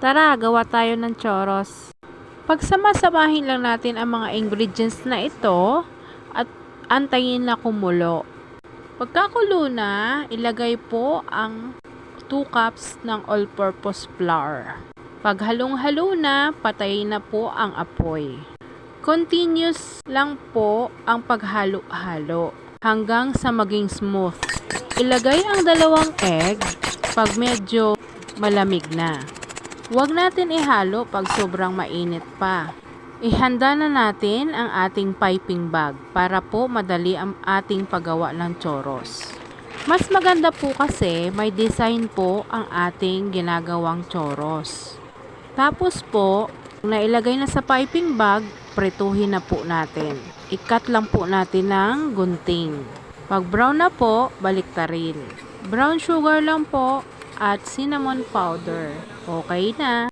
Tara, gawa tayo ng choros. Pagsama-samahin lang natin ang mga ingredients na ito at antayin na kumulo. Pagkakulo na, ilagay po ang 2 cups ng all-purpose flour. Pag halong-halo na, patayin na po ang apoy. Continuous lang po ang paghalo-halo hanggang sa maging smooth. Ilagay ang 2 egg pag medyo malamig na. Huwag natin ihalo pag sobrang mainit pa. Ihanda na natin ang ating piping bag para po madali ang ating paggawa ng choros. Mas maganda po kasi may design po ang ating ginagawang choros. Tapos po, nailagay na sa piping bag, prituhin na po natin. I-cut lang po natin ng gunting. Pag brown na po, baliktarin. Brown sugar lang po at cinnamon powder. Okay na.